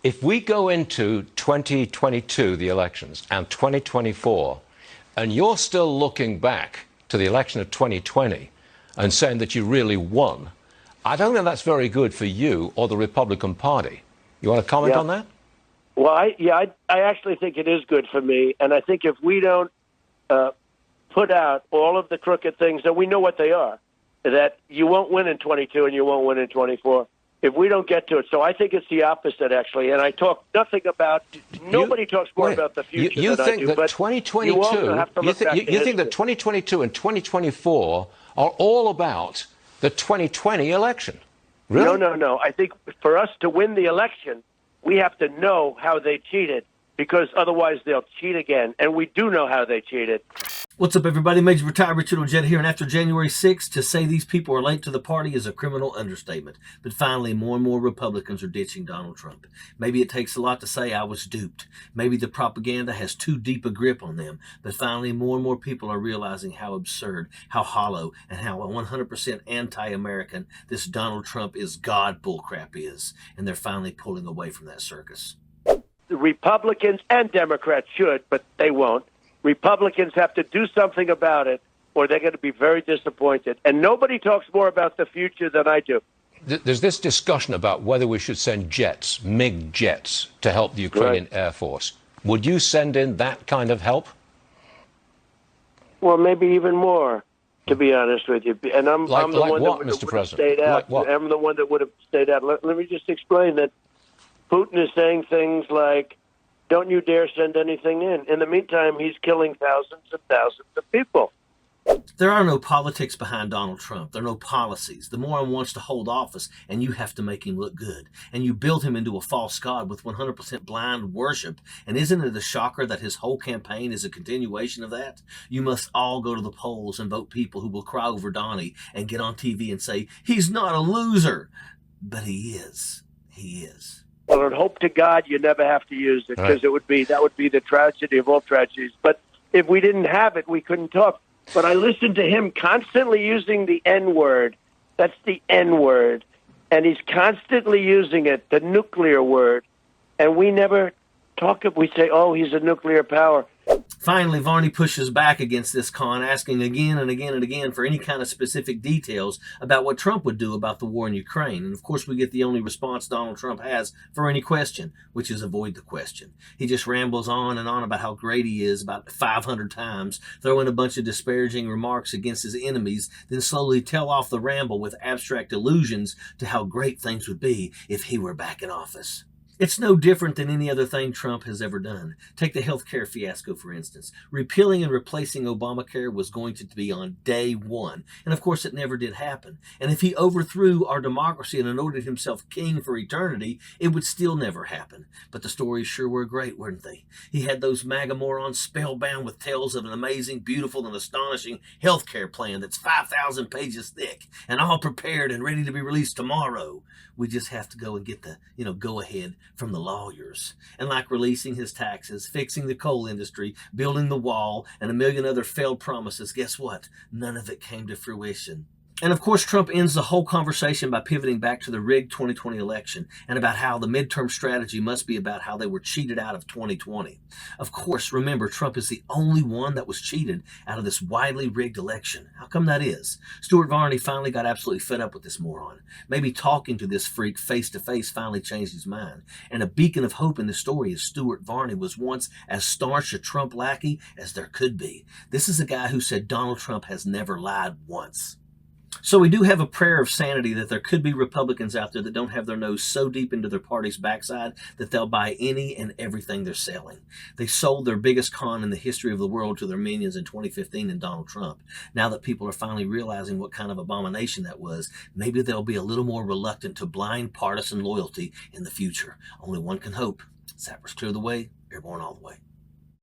If we go into 2022, the elections, and 2024, and you're still looking back to the election of 2020 and saying that you really won, I don't think that's very good for you or the Republican Party. You want to comment on that? Well, I actually think it is good for me, and I think if we don't put out all of the crooked things, and we know what they are, that you won't win in 22 and you won't win in 24, if we don't get to it. So I think it's the opposite, actually, and I talk nothing about, nobody talks more about the future you than think I do, that but 2022, you also have to look back to you think that 2022 and 2024 are all about the 2020 election? Really? No. I think for us to win the election, we have to know how they cheated, because otherwise they'll cheat again. And we do know how they cheated. What's up, everybody? Major Retired Richard Ojeda here. And after January 6th, to say these people are late to the party is a criminal understatement. But finally, more and more Republicans are ditching Donald Trump. Maybe it takes a lot to say I was duped. Maybe the propaganda has too deep a grip on them. But finally, more and more people are realizing how absurd, how hollow, and how 100% anti-American this Donald Trump is God bullcrap is. And they're finally pulling away from that circus. The Republicans and Democrats should, but they won't. Republicans have to do something about it, or they're going to be very disappointed. And nobody talks more about the future than I do. There's this discussion about whether we should send jets, MiG jets, to help the Ukrainian Air Force. Would you send in that kind of help? Well, maybe even more, to be honest with you. And I'm the one that would have stayed out. I'm the one that would have stayed out. Let me just explain that Putin is saying things like, don't you dare send anything in. In the meantime, he's killing thousands and thousands of people. There are no politics behind Donald Trump. There are no policies. The moron wants to hold office, and you have to make him look good. And you build him into a false god with 100% blind worship. And isn't it a shocker that his whole campaign is a continuation of that? You must all go to the polls and vote people who will cry over Donnie and get on TV and say, he's not a loser. But he is. He is. Well, and hope to God you never have to use it, because that would be the tragedy of all tragedies. But if we didn't have it, we couldn't talk. But I listened to him constantly using the N-word. That's the N-word. And he's constantly using it, the nuclear word. And we never talk. We say, oh, he's a nuclear power. Finally, Varney pushes back against this con, asking again and again and again for any kind of specific details about what Trump would do about the war in Ukraine. And of course, we get the only response Donald Trump has for any question, which is avoid the question. He just rambles on and on about how great he is about 500 times, throw in a bunch of disparaging remarks against his enemies, then slowly tail off the ramble with abstract allusions to how great things would be if he were back in office. It's no different than any other thing Trump has ever done. Take the healthcare fiasco, for instance. Repealing and replacing Obamacare was going to be on day one. And of course, it never did happen. And if he overthrew our democracy and anointed himself king for eternity, it would still never happen. But the stories sure were great, weren't they? He had those MAGA morons spellbound with tales of an amazing, beautiful, and astonishing healthcare plan that's 5,000 pages thick and all prepared and ready to be released tomorrow. We just have to go and get the, go-ahead from the lawyers. And like releasing his taxes, fixing the coal industry, building the wall, and a million other failed promises, guess what? None of it came to fruition. And of course, Trump ends the whole conversation by pivoting back to the rigged 2020 election and about how the midterm strategy must be about how they were cheated out of 2020. Of course, remember, Trump is the only one that was cheated out of this widely rigged election. How come that is? Stuart Varney finally got absolutely fed up with this moron. Maybe talking to this freak face-to-face finally changed his mind. And a beacon of hope in the story is Stuart Varney was once as staunch a Trump lackey as there could be. This is a guy who said Donald Trump has never lied once. So we do have a prayer of sanity that there could be Republicans out there that don't have their nose so deep into their party's backside that they'll buy any and everything they're selling. They sold their biggest con in the history of the world to their minions in 2015 in Donald Trump. Now that people are finally realizing what kind of abomination that was, maybe they'll be a little more reluctant to blind partisan loyalty in the future. Only one can hope. Sappers clear the way, airborne all the way.